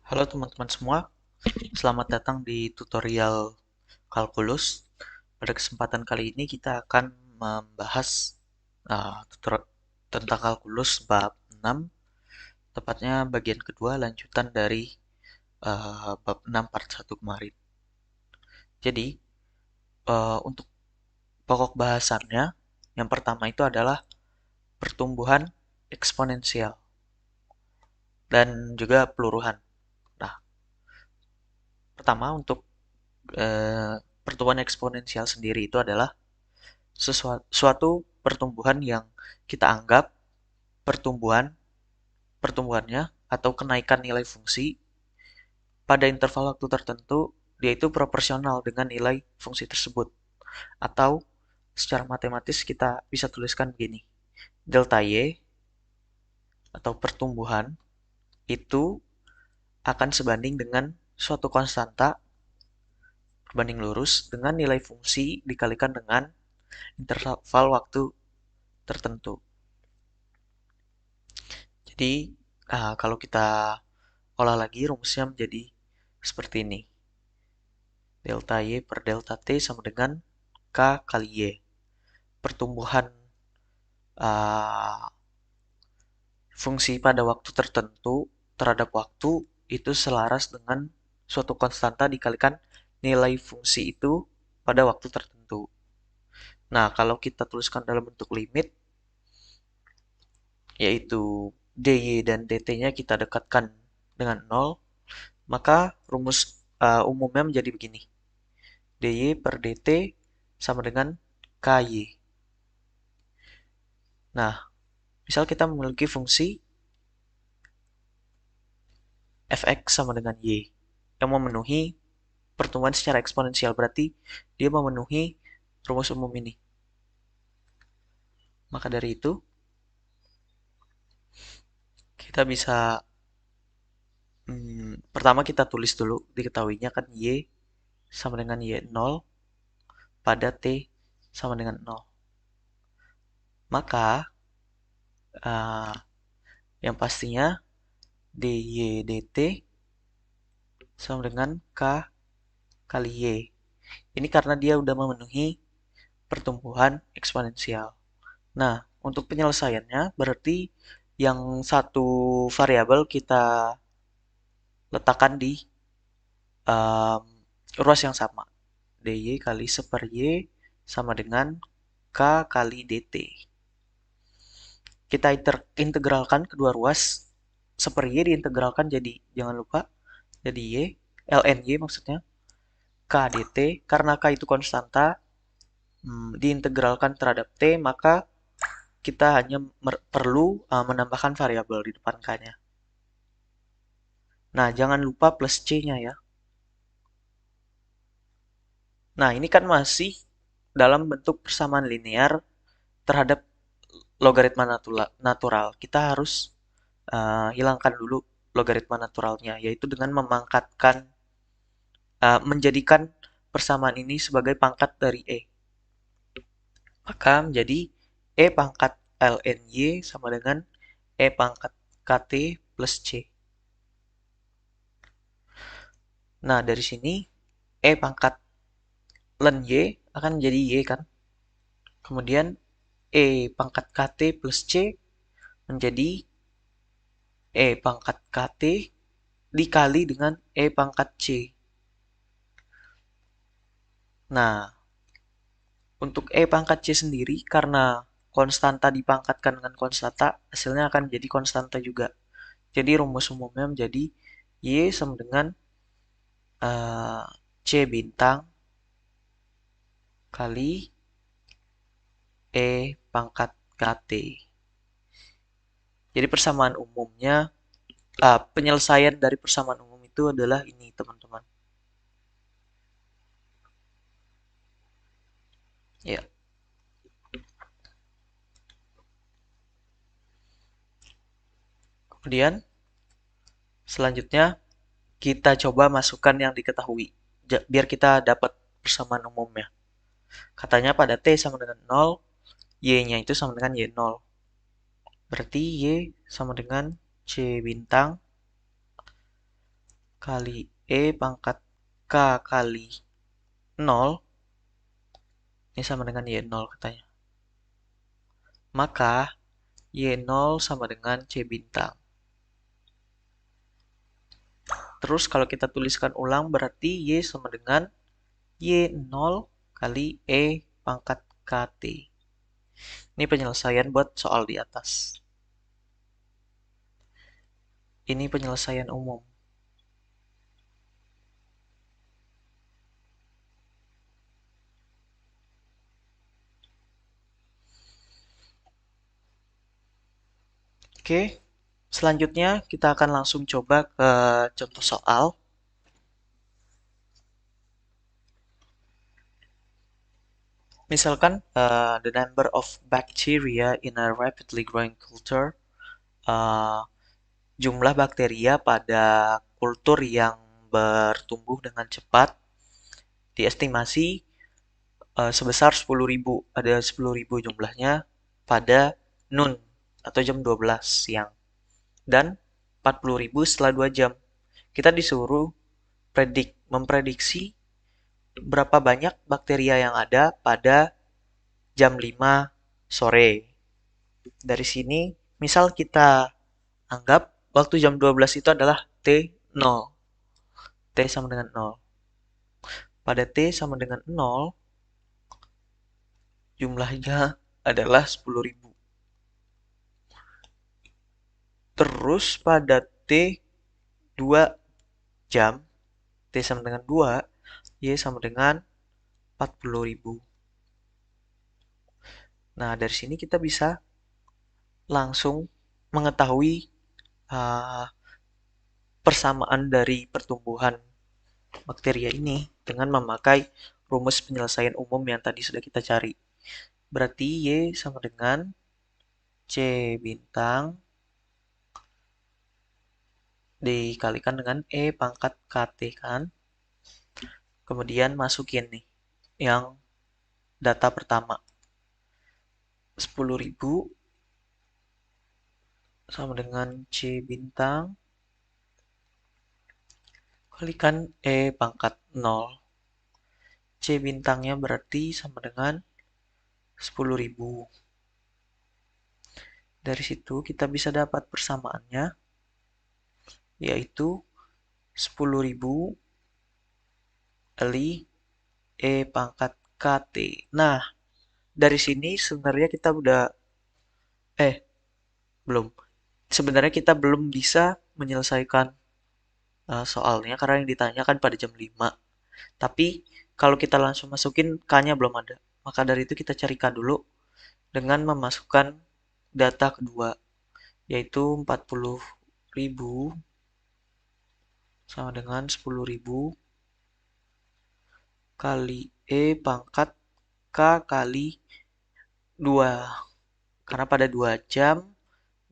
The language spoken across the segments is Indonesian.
Halo teman-teman semua, selamat datang di tutorial kalkulus. Pada kesempatan kali ini kita akan membahas tentang kalkulus bab 6, tepatnya bagian kedua lanjutan dari bab 6 part 1 kemarin. Jadi, untuk pokok bahasannya, yang pertama itu adalah pertumbuhan eksponensial dan juga peluruhan. Nah, pertama untuk pertumbuhan eksponensial sendiri itu adalah suatu pertumbuhan yang kita anggap pertumbuhannya atau kenaikan nilai fungsi pada interval waktu tertentu dia itu proporsional dengan nilai fungsi tersebut. Atau secara matematis kita bisa tuliskan begini. Delta Y atau pertumbuhan itu akan sebanding dengan suatu konstanta berbanding lurus dengan nilai fungsi dikalikan dengan interval waktu tertentu. Jadi, kalau kita olah lagi rumusnya menjadi seperti ini. Delta Y per delta T sama dengan K kali Y. Pertumbuhan uh, fungsi pada waktu tertentu terhadap waktu itu selaras dengan suatu konstanta dikalikan nilai fungsi itu pada waktu tertentu. Nah, kalau kita tuliskan dalam bentuk limit, yaitu dy dan dt-nya kita dekatkan dengan 0, maka rumus umumnya menjadi begini. dy per dt sama dengan ky. Nah, misal kita memiliki fungsi fx sama dengan y yang memenuhi pertumbuhan secara eksponensial, berarti dia memenuhi rumus umum ini. Maka dari itu, kita bisa pertama kita tulis dulu, diketahuinya kan y sama dengan y0 pada t sama dengan 0. Maka yang pastinya dy dt sama dengan k kali y. Ini karena dia udah memenuhi pertumbuhan eksponensial. Nah, untuk penyelesaiannya berarti yang satu variabel kita letakkan di um, ruas yang sama. dy kali seper y sama dengan k kali dt. Kita integralkan kedua ruas. Seper y diintegralkan jadi, jangan lupa, jadi y, ln y maksudnya, k dt, karena k itu konstanta, diintegralkan terhadap t, maka kita hanya perlu menambahkan variabel di depan k-nya. Nah, jangan lupa plus c-nya ya. Nah, ini kan masih dalam bentuk persamaan linear terhadap logaritma natural. Kita harus hilangkan dulu logaritma naturalnya, yaitu dengan menjadikan persamaan ini sebagai pangkat dari E. Maka menjadi E pangkat ln Y sama dengan E pangkat KT plus C. Nah, dari sini E pangkat ln Y akan menjadi Y kan. Kemudian E pangkat KT plus C menjadi E pangkat KT dikali dengan E pangkat C. Nah, untuk E pangkat C sendiri, karena konstanta dipangkatkan dengan konstanta, hasilnya akan menjadi konstanta juga. Jadi rumus umumnya menjadi Y sama dengan C bintang kali E pangkat KT. Jadi persamaan umumnya, penyelesaian dari persamaan umum itu adalah ini teman-teman. Ya. Kemudian selanjutnya kita coba masukkan yang diketahui biar kita dapat persamaan umumnya. Katanya pada T sama dengan 0, Y-nya itu sama dengan Y0. Berarti Y sama dengan C bintang kali E pangkat K kali 0, ini sama dengan Y0 katanya. Maka Y0 sama dengan C bintang. Terus kalau kita tuliskan ulang berarti Y sama dengan Y0 kali E pangkat KT. Ini penyelesaian buat soal di atas. Ini penyelesaian umum. Oke, selanjutnya kita akan langsung coba ke contoh soal. Misalkan the number of bacteria in a rapidly growing culture, uh, jumlah bakteria pada kultur yang bertumbuh dengan cepat diestimasi sebesar 10.000. Ada 10.000 jumlahnya pada noon atau jam 12 siang. Dan 40.000 setelah 2 jam. Kita disuruh memprediksi berapa banyak bakteria yang ada pada jam 5 sore. Dari sini, misal kita anggap waktu jam 12 itu adalah T0. T sama dengan 0. Pada T sama dengan 0, jumlahnya adalah 10.000. Terus pada T 2 jam, T sama dengan 2, Y sama dengan 40.000. Nah, dari sini kita bisa langsung mengetahui uh, persamaan dari pertumbuhan bakteria ini dengan memakai rumus penyelesaian umum yang tadi sudah kita cari. Berarti Y sama dengan C bintang dikalikan dengan E pangkat KT kan. Kemudian masukin nih yang data pertama. 10.000 sama dengan C bintang kalikan E pangkat 0. C bintangnya berarti sama dengan 10.000. Dari situ kita bisa dapat persamaannya, yaitu 10.000 kali E pangkat KT. Nah, dari sini sebenarnya kita udah, belum. Sebenarnya kita belum bisa menyelesaikan soalnya karena yang ditanyakan pada jam 5. Tapi kalau kita langsung masukin K-nya belum ada. Maka dari itu kita cari K dulu dengan memasukkan data kedua, yaitu 40.000 sama dengan 10.000 kali E pangkat K kali 2. Karena pada 2 jam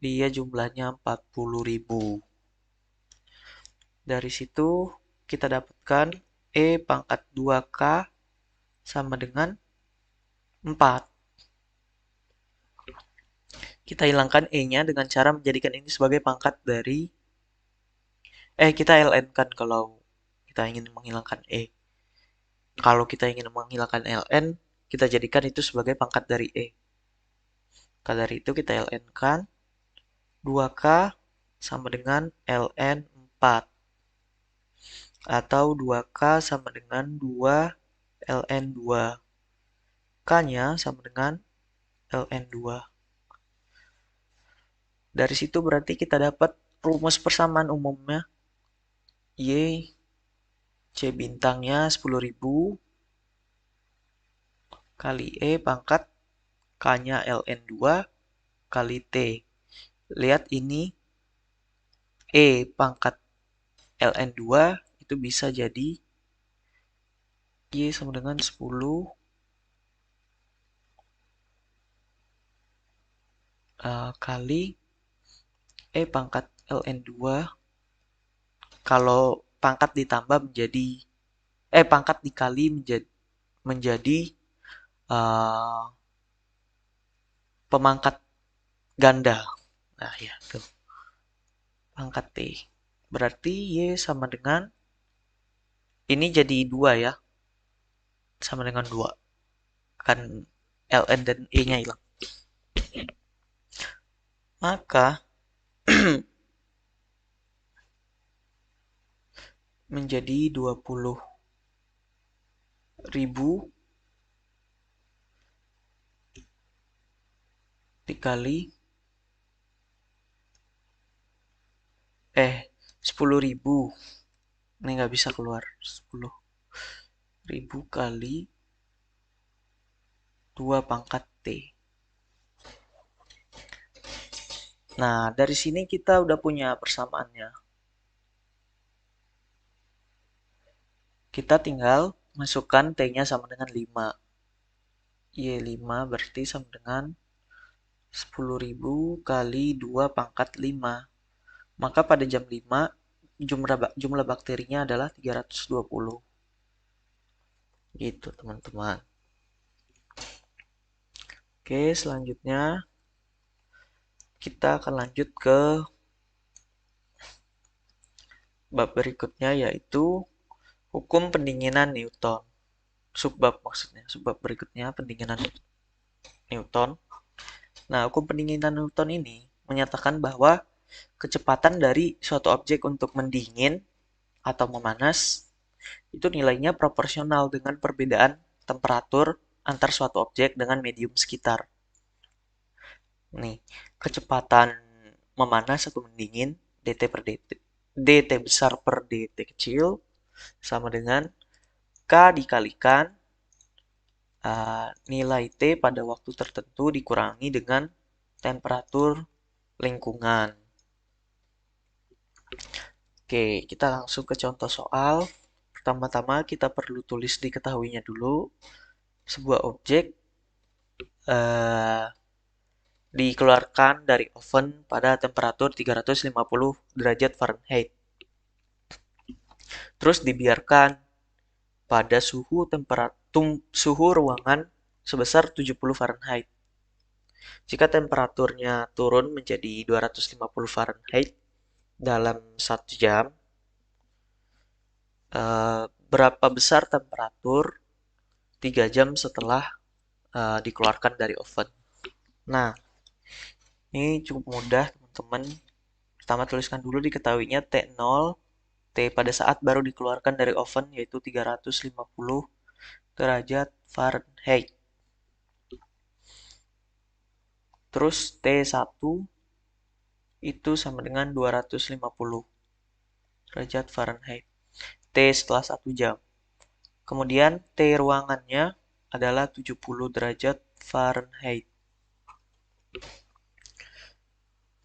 dia jumlahnya 40.000. Dari situ kita dapatkan E pangkat 2K sama dengan 4. Kita hilangkan E-nya dengan cara menjadikan ini sebagai pangkat dari kita ln kan kalau kita ingin menghilangkan E. Kalau kita ingin menghilangkan ln, kita jadikan itu sebagai pangkat dari E. Maka dari itu kita ln kan 2K sama dengan ln 4. Atau 2K sama dengan 2 ln 2. K-nya sama dengan ln 2. Dari situ berarti kita dapat rumus persamaan umumnya. Y C bintangnya 10.000 kali E pangkat K-nya ln 2 kali T. Lihat ini E pangkat ln 2 itu bisa jadi Y sama dengan 10 kali E pangkat ln 2 kalau pangkat ditambah menjadi pangkat dikali menjadi uh, pemangkat ganda. Nah ya tuh pangkat T. Berarti Y sama dengan, ini jadi 2 ya, sama dengan 2. Kan ln dan E-nya hilang. Maka menjadi 20.000 dikali 10.000. Ini nggak bisa keluar. 10.000 kali 2 pangkat T. Nah, dari sini kita udah punya persamaannya. Kita tinggal masukkan T-nya sama dengan 5. Y5 berarti sama dengan 10.000 kali 2 pangkat 5. Maka pada jam 5, jumlah bakterinya adalah 320. Gitu, teman-teman. Oke, selanjutnya kita akan lanjut ke bab berikutnya, yaitu hukum pendinginan Newton. Subbab maksudnya, subbab berikutnya pendinginan Newton. Nah, hukum pendinginan Newton ini menyatakan bahwa kecepatan dari suatu objek untuk mendingin atau memanas itu nilainya proporsional dengan perbedaan temperatur antar suatu objek dengan medium sekitar. Nih, kecepatan memanas atau mendingin dt per dt, dt besar per dt kecil sama dengan K dikalikan nilai T pada waktu tertentu dikurangi dengan temperatur lingkungan. Oke, kita langsung ke contoh soal. Pertama-tama kita perlu tulis diketahuinya dulu. Sebuah objek dikeluarkan dari oven pada temperatur 350 derajat Fahrenheit. Terus dibiarkan pada suhu ruangan sebesar 70 Fahrenheit. Jika temperaturnya turun menjadi 250 Fahrenheit dalam 1 jam, berapa besar temperatur 3 jam setelah dikeluarkan dari oven? Nah, ini cukup mudah, teman-teman. Pertama tuliskan dulu diketahuinya T0, T pada saat baru dikeluarkan dari oven yaitu 350 derajat Fahrenheit. Terus T1 itu sama dengan 250 derajat Fahrenheit. T setelah 1 jam. Kemudian T ruangannya adalah 70 derajat Fahrenheit.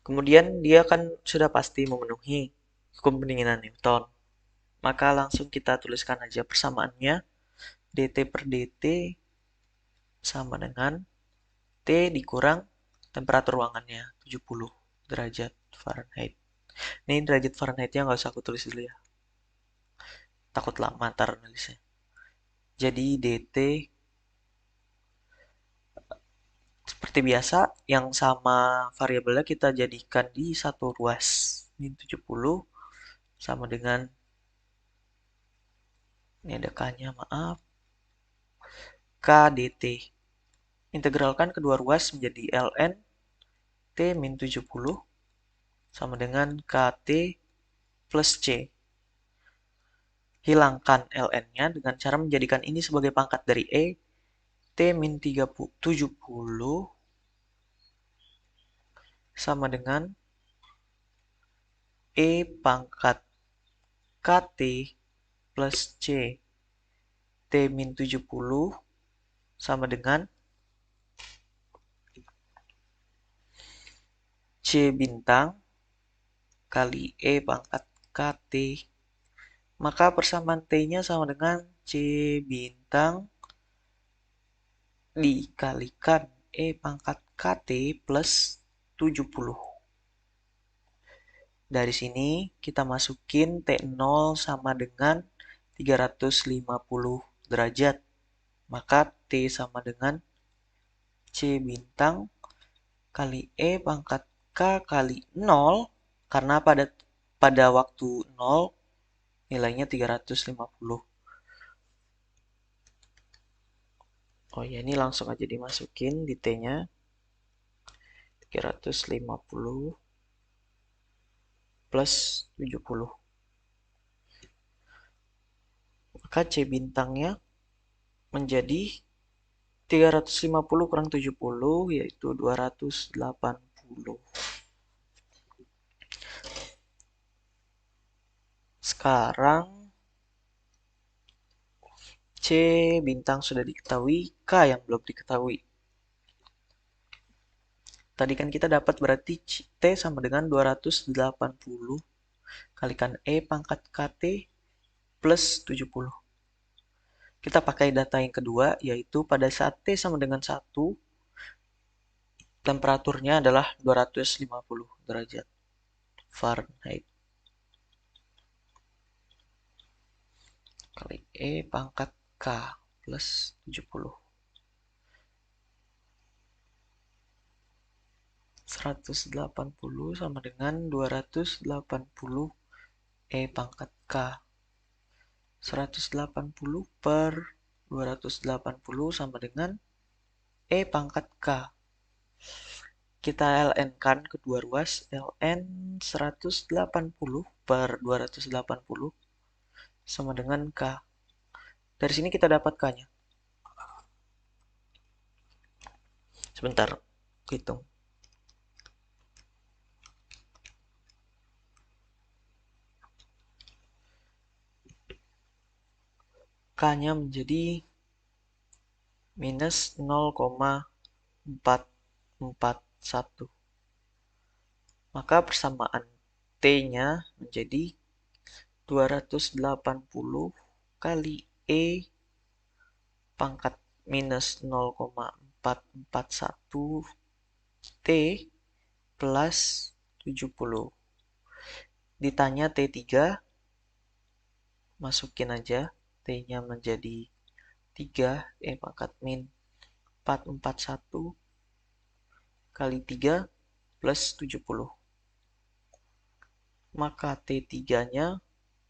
Kemudian dia kan sudah pasti memenuhi hukum pendinginan Newton. Maka langsung kita tuliskan aja persamaannya. dt per dt sama dengan T dikurang temperatur ruangannya 70 derajat Fahrenheit. Ini derajat Fahrenheitnya nggak usah aku tulis dulu ya. Takut lama ntar nulisnya. Jadi dt seperti biasa yang sama variabelnya kita jadikan di satu ruas. Min 70 sama dengan, ini ada K-nya maaf, K dt. Integralkan kedua ruas menjadi ln T min 70 sama dengan KT plus C. Hilangkan ln-nya dengan cara menjadikan ini sebagai pangkat dari E. T min 70 sama dengan E pangkat KT plus C. T min 70 sama dengan C bintang kali E pangkat KT. Maka persamaan T-nya sama dengan C bintang dikalikan E pangkat KT plus 70. Dari sini kita masukin T0 sama dengan 350 derajat. Maka T sama dengan C bintang kali E pangkat K kali 0. Karena pada pada waktu 0 nilainya 350. Oh ya, ini langsung aja dimasukin di T-nya. 350 plus 70. Maka C bintangnya menjadi 350 kurang 70, yaitu 280. Sekarang C bintang sudah diketahui, K yang belum diketahui. Tadi kan kita dapat berarti T sama dengan 280 kalikan E pangkat KT plus 70. Kita pakai data yang kedua, yaitu pada saat T sama dengan 1, temperaturnya adalah 250 derajat Fahrenheit. Kali E pangkat K plus 70. 180 sama dengan 280 E pangkat K. 180 per 280 sama dengan E pangkat K. Kita ln kan kedua ruas, ln 180 per 280 sama dengan K. Dari sini kita dapat K-nya. Sebentar, hitung. K-nya menjadi minus 0,441. Maka persamaan T-nya menjadi 280 kali E pangkat minus 0,441 T plus 70. Ditanya T3, masukin aja. T-nya menjadi 3, E pangkat min 441 kali 3 plus 70. Maka T3-nya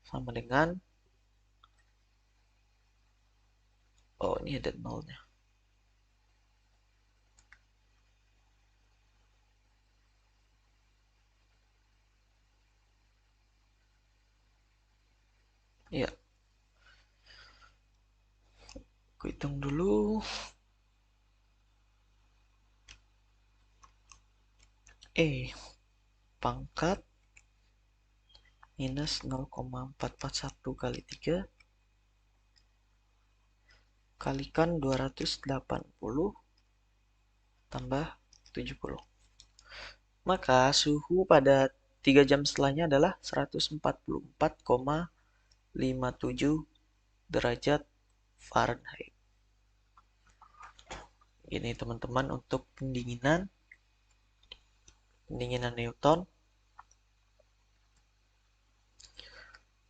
sama dengan, oh ini ada nolnya. Ya, aku hitung dulu. E pangkat minus 0,441 kali 3 kalikan 280 tambah 70. Maka suhu pada 3 jam setelahnya adalah 144,57 derajat Fahrenheit. Ini teman-teman untuk pendinginan Newton.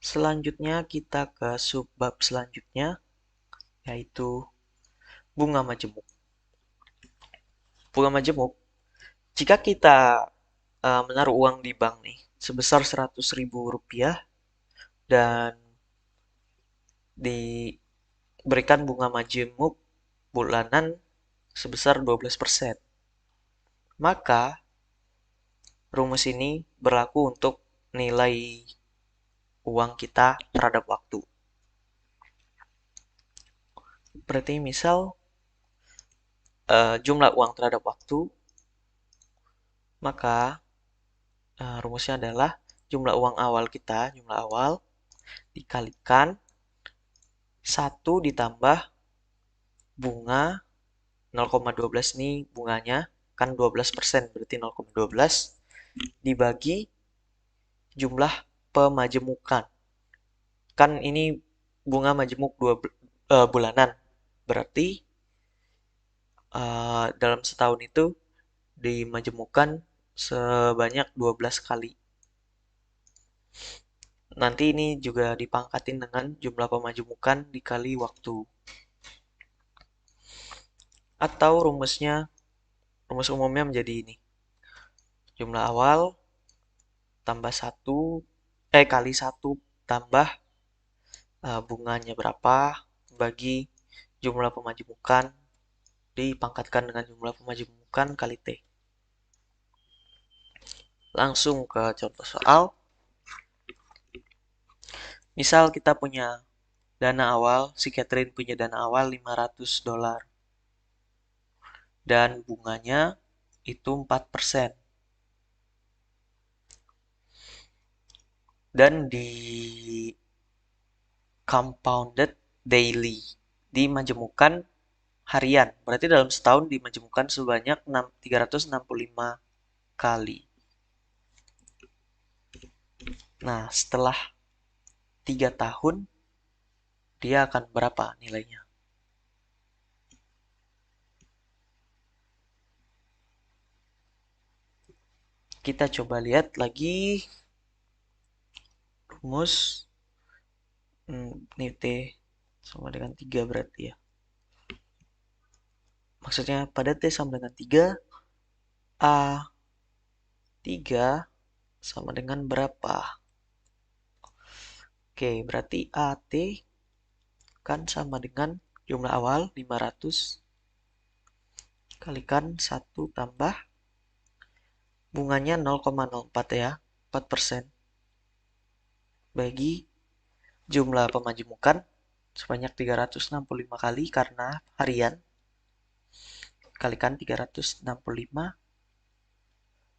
Selanjutnya kita ke subbab selanjutnya, yaitu bunga majemuk. Bunga majemuk, jika kita menaruh uang di bank nih sebesar 100.000 rupiah dan diberikan bunga majemuk bulanan sebesar 12%, maka rumus ini berlaku untuk nilai uang kita terhadap waktu. Berarti misal jumlah uang terhadap waktu, maka rumusnya adalah jumlah uang awal kita, jumlah awal dikalikan 1 ditambah bunga 0,12 nih bunganya, kan 12%, berarti 0,12 dibagi jumlah pemajemukan. Kan ini bunga majemuk bulanan, berarti dalam setahun itu dimajemukan sebanyak 12 kali. Nanti ini juga dipangkatin dengan jumlah pemajemukan dikali waktu. Atau rumus umumnya menjadi ini. Jumlah awal tambah 1 kali 1 tambah bunganya berapa bagi jumlah pemajemukan dipangkatkan dengan jumlah pemajemukan kali T. Langsung ke contoh soal. Misal kita punya dana awal, si Catherine punya dana awal $500 dan bunganya itu 4%. Dan di compounded daily, dimajemukan harian. Berarti dalam setahun dimajemukan sebanyak 365 kali. Nah, setelah 3 tahun, dia akan berapa nilainya? Kita coba lihat lagi rumus ini T sama dengan 3 berarti ya. Maksudnya pada T sama dengan 3, A3 sama dengan berapa? Oke, berarti AT kan sama dengan jumlah awal 500 kalikan 1 tambah bunganya 0,04 ya, 4% bagi jumlah pemajemukan sebanyak 365 kali karena harian kalikan 365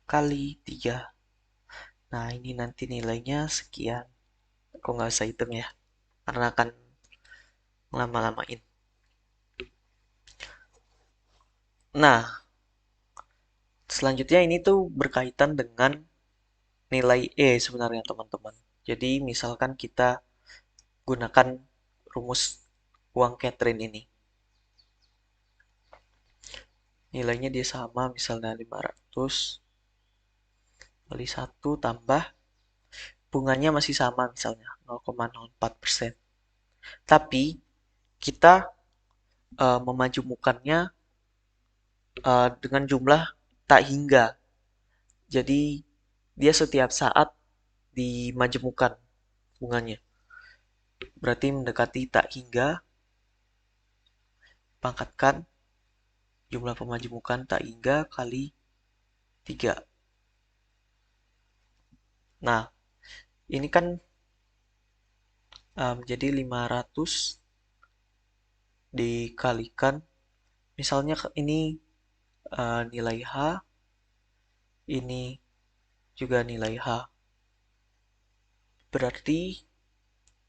kali 3. Nah, ini nanti nilainya sekian. Aku nggak usah hitung ya, karena akan lama-lamain. Nah, selanjutnya ini tuh berkaitan dengan nilai E sebenarnya teman-teman. Jadi misalkan kita gunakan rumus uang Catherine ini. Nilainya dia sama misalnya 500 kali 1 tambah bunganya masih sama misalnya 0,04%. Tapi kita memajumukannya dengan jumlah tak hingga. Jadi dia setiap saat dimajemukan bunganya. Berarti mendekati tak hingga, pangkatkan jumlah pemajemukan tak hingga kali 3. Nah, ini kan jadi 500 dikalikan, misalnya ini nilai H, ini juga nilai H. Berarti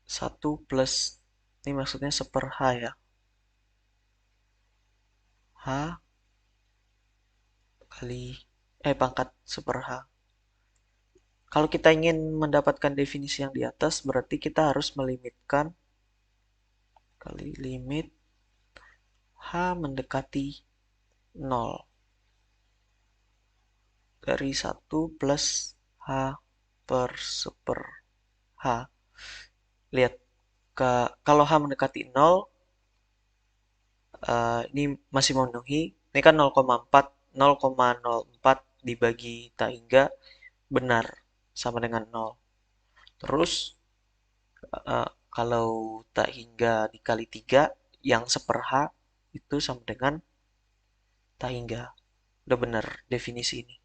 1 plus, ini maksudnya seper H ya. H kali, pangkat seper H. Kalau kita ingin mendapatkan definisi yang di atas, berarti kita harus melimitkan kali limit H mendekati 0 dari 1 plus H per seper H. Lihat, kalau H mendekati 0, ini masih memenuhi. Ini kan 0,4, 0,04 dibagi tak hingga benar sama dengan 0. Terus kalau tak hingga dikali 3 yang seper H itu sama dengan tak hingga. Udah benar definisi ini.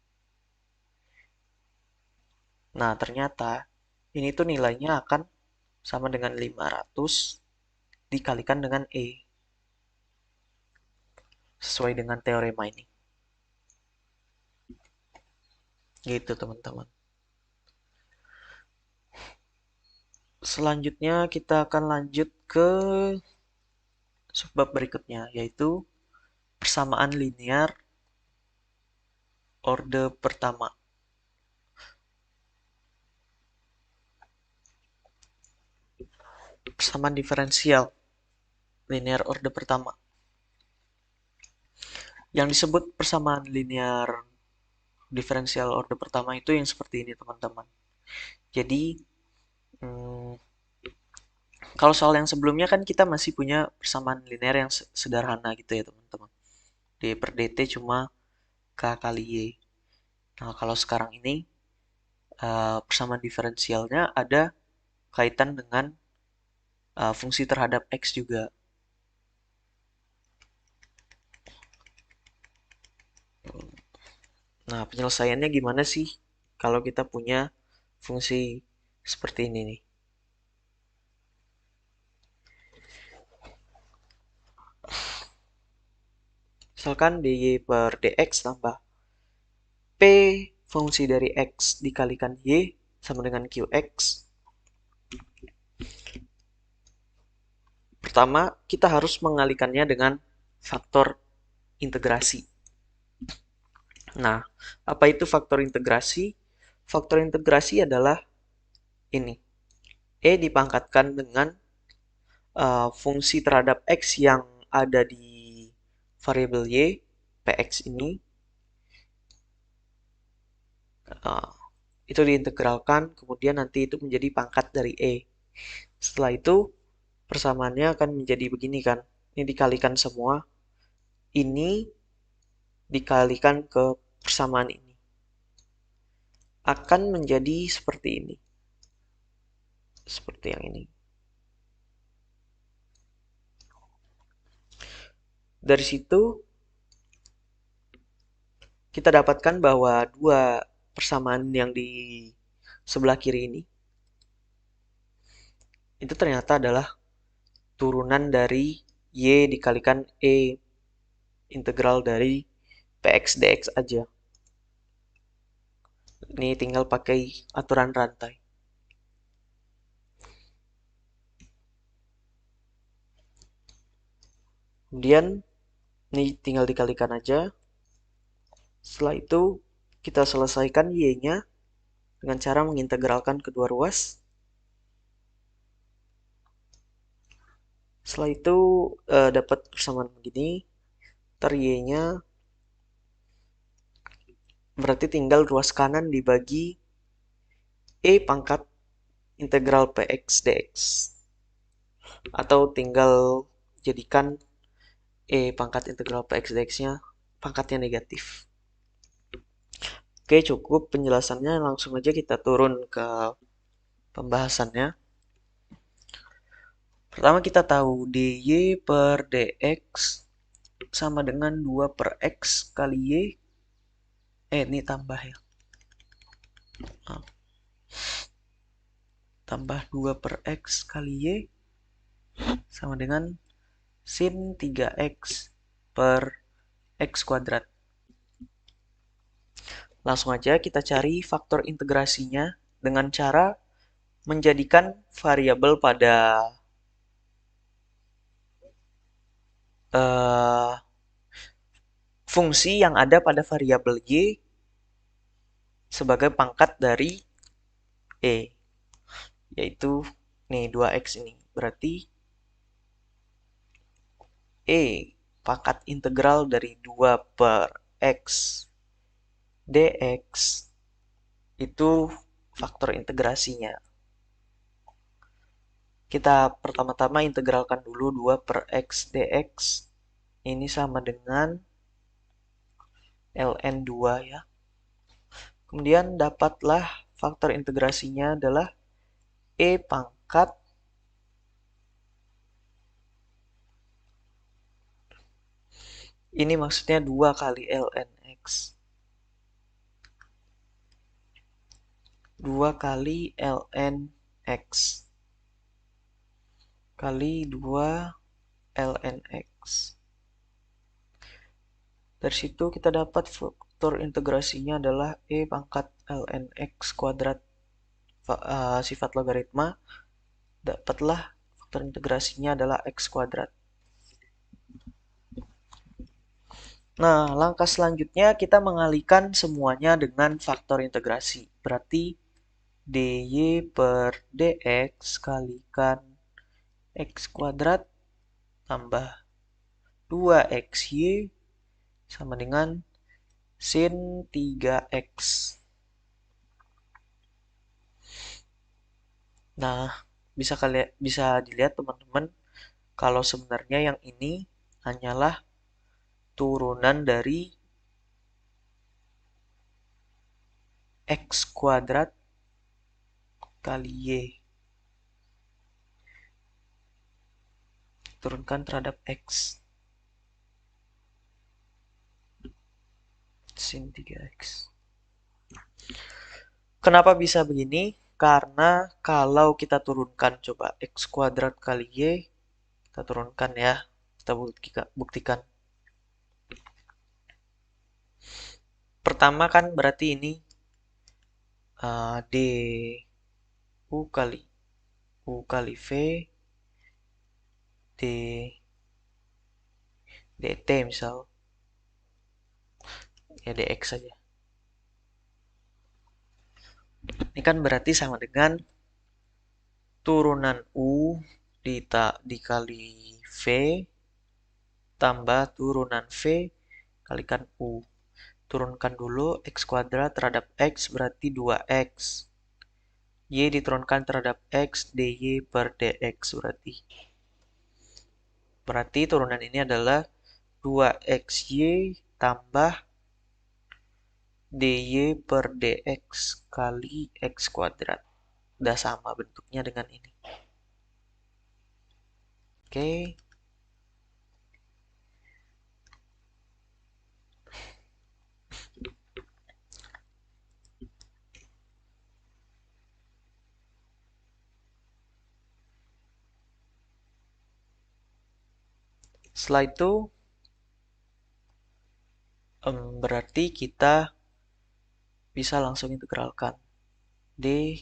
Nah, ternyata ini tuh nilainya akan sama dengan 500 dikalikan dengan E. Sesuai dengan teorema ini. Gitu teman-teman. Selanjutnya kita akan lanjut ke subbab berikutnya, yaitu persamaan linear orde pertama. Persamaan diferensial linear orde pertama. Yang disebut persamaan linear diferensial orde pertama itu yang seperti ini teman-teman. Jadi kalau soal yang sebelumnya kan kita masih punya persamaan linear yang sederhana gitu ya teman-teman. D per dt cuma K kali Y. Nah kalau sekarang ini persamaan diferensialnya ada kaitan dengan fungsi terhadap X juga. Nah, penyelesaiannya gimana sih kalau kita punya fungsi seperti ini nih? Misalkan dy per dx tambah p fungsi dari x dikalikan y sama dengan qx. Pertama, kita harus mengalihkannya dengan faktor integrasi. Nah, apa itu faktor integrasi? Faktor integrasi adalah ini. E dipangkatkan dengan fungsi terhadap x yang ada di variabel y, px ini. Itu diintegralkan, kemudian nanti itu menjadi pangkat dari e. Setelah itu, persamaannya akan menjadi begini kan. Ini dikalikan semua. Ini dikalikan ke persamaan ini. Akan menjadi seperti ini. Seperti yang ini. Dari situ, kita dapatkan bahwa dua persamaan yang di sebelah kiri ini, itu ternyata adalah turunan dari y dikalikan e integral dari px dx aja. Ini tinggal pakai aturan rantai. Kemudian ini tinggal dikalikan aja. Setelah itu kita selesaikan y-nya dengan cara mengintegralkan kedua ruas. Setelah itu dapat persamaan begini. Ntar y-nya berarti tinggal ruas kanan dibagi e pangkat integral px dx. Atau tinggal jadikan e pangkat integral px dx-nya pangkatnya negatif. Oke, cukup penjelasannya. Langsung aja kita turun ke pembahasannya. Pertama kita tahu dy per dx sama dengan 2 per x kali y. Ini tambah ya. Tambah 2 per x kali y sama dengan sin 3x per x kuadrat. Langsung aja kita cari faktor integrasinya dengan cara menjadikan variabel pada fungsi yang ada pada variabel y sebagai pangkat dari e, yaitu nih 2x ini. Berarti e pangkat integral dari 2 per x dx itu faktor integrasinya. Kita pertama-tama integralkan dulu 2 per x dx. Ini sama dengan ln 2 ya. Kemudian dapatlah faktor integrasinya adalah e pangkat ini maksudnya 2 kali ln x. 2 kali ln x kali 2 ln x. Dari situ kita dapat faktor integrasinya adalah e pangkat ln x kuadrat sifat logaritma. Dapatlah faktor integrasinya adalah x kuadrat. Nah, langkah selanjutnya kita mengalihkan semuanya dengan faktor integrasi. Berarti dy per dx kalikan x kuadrat tambah 2xy sama dengan sin 3x. Nah, bisa dilihat teman-teman kalau sebenarnya yang ini hanyalah turunan dari x kuadrat kali Y. Turunkan terhadap X. Sin 3X. Kenapa bisa begini? Karena kalau kita turunkan coba X kuadrat kali Y, kita turunkan ya. Kita buktikan. Pertama kan berarti ini D U kali V D dt misal ya dx saja. Ini kan berarti sama dengan turunan U dikali V tambah turunan V kalikan U. Turunkan dulu X kuadrat terhadap X berarti 2X. Y diturunkan terhadap X dy per dx berarti. Berarti turunan ini adalah 2xy tambah dy per dx kali x kuadrat. Udah sama bentuknya dengan ini. Oke. Setelah itu berarti kita bisa langsung integralkan. D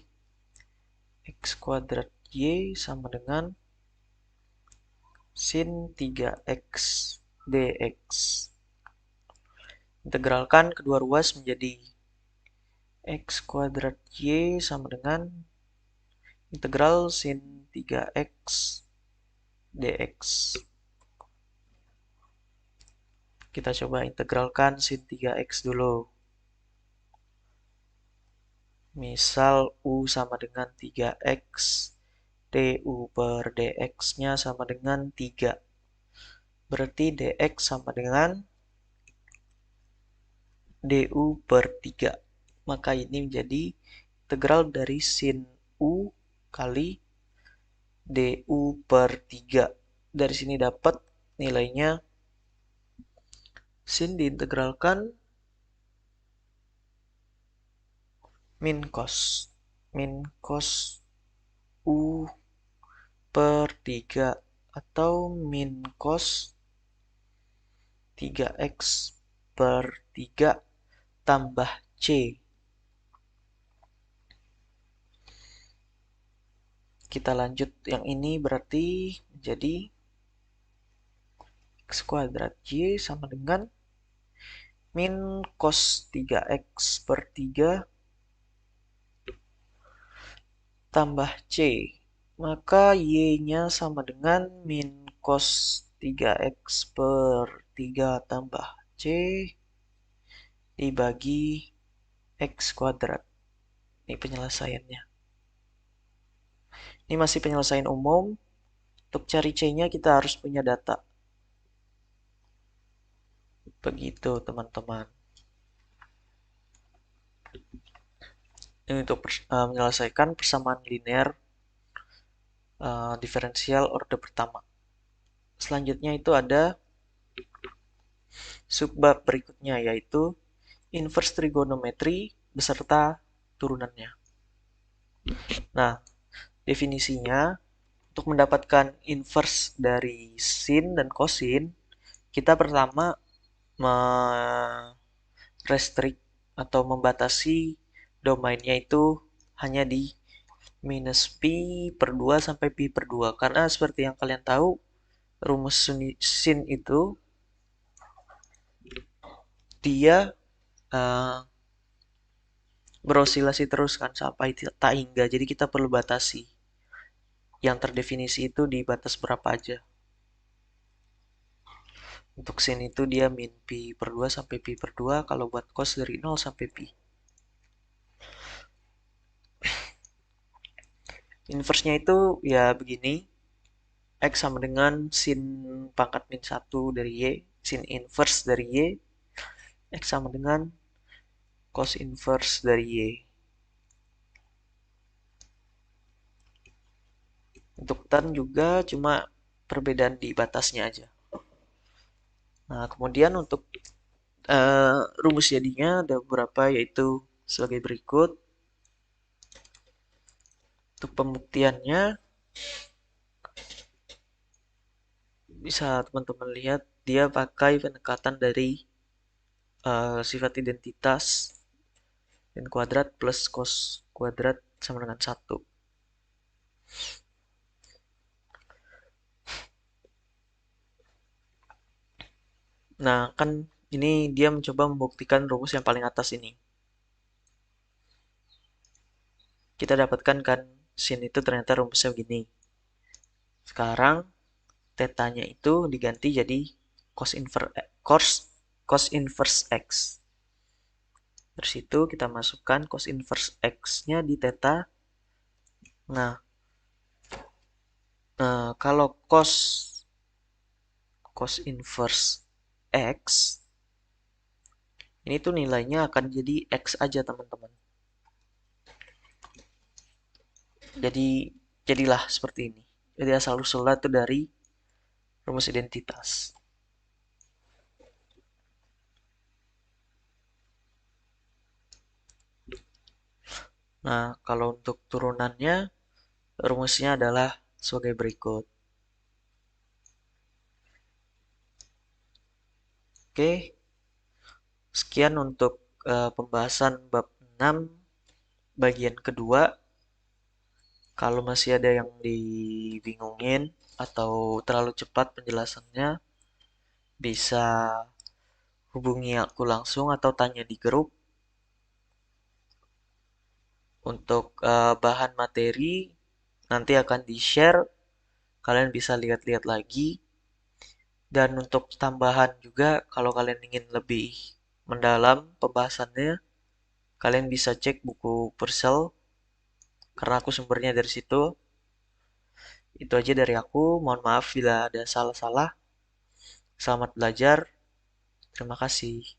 x kuadrat y sama dengan sin 3x dx. Integralkan kedua ruas menjadi x kuadrat y sama dengan integral sin 3x dx. Kita coba integralkan sin 3x dulu. Misal U sama dengan 3x, du per dx-nya sama dengan 3. Berarti dx sama dengan du per 3. Maka ini menjadi integral dari sin U kali du per 3. Dari sini dapat nilainya sin diintegralkan min cos U per 3 atau min cos 3x per 3 tambah C. Kita lanjut yang ini berarti menjadi x kuadrat y sama dengan min cos 3x per 3 tambah C. Maka y-nya sama dengan min cos 3x per 3 tambah C dibagi x kuadrat. Ini penyelesaiannya. Ini masih penyelesaian umum. Untuk cari C-nya kita harus punya data. Begitu teman-teman. Ini untuk menyelesaikan persamaan linear diferensial orde pertama. Selanjutnya itu ada subbab berikutnya yaitu inverse trigonometri beserta turunannya. Nah, definisinya untuk mendapatkan inverse dari sin dan kosin, kita pertama restrict atau membatasi domainnya itu hanya di minus pi per 2 sampai pi per 2. Karena seperti yang kalian tahu, rumus sin itu dia berosilasi terus kan sampai tak hingga. Jadi kita perlu batasi. Yang terdefinisi itu di batas berapa aja. Untuk sin itu dia min pi per 2 sampai pi per 2. Kalau buat cos dari 0 sampai pi. Inverse-nya itu ya begini. X sama dengan sin pangkat min 1 dari Y. Sin inverse dari Y. X sama dengan cos inverse dari Y. Untuk tan juga cuma perbedaan di batasnya aja. Nah, kemudian untuk rumus jadinya ada beberapa, yaitu sebagai berikut. Untuk pembuktiannya bisa teman-teman lihat dia pakai pendekatan dari sifat identitas dan kuadrat plus cos kuadrat sama dengan 1. Nah, kan ini dia mencoba membuktikan rumus yang paling atas ini. Kita dapatkan kan sin itu ternyata rumusnya begini. Sekarang tetanya itu diganti jadi cos inverse x. Terus itu kita masukkan cos inverse x-nya di theta. Nah, kalau cos inverse x ini tuh nilainya akan jadi x aja, teman-teman. Jadi jadilah seperti ini. Jadi asal usulnya itu dari rumus identitas. Nah, kalau untuk turunannya rumusnya adalah sebagai berikut. Oke, sekian untuk pembahasan bab 6 bagian kedua. Kalau masih ada yang dibingungin atau terlalu cepat penjelasannya, bisa hubungi aku langsung atau tanya di grup. Untuk bahan materi nanti akan di-share, kalian bisa lihat-lihat lagi. Dan untuk tambahan juga, kalau kalian ingin lebih mendalam pembahasannya, kalian bisa cek buku Purcell, karena aku sumbernya dari situ. Itu aja dari aku, mohon maaf bila ada salah-salah. Selamat belajar, terima kasih.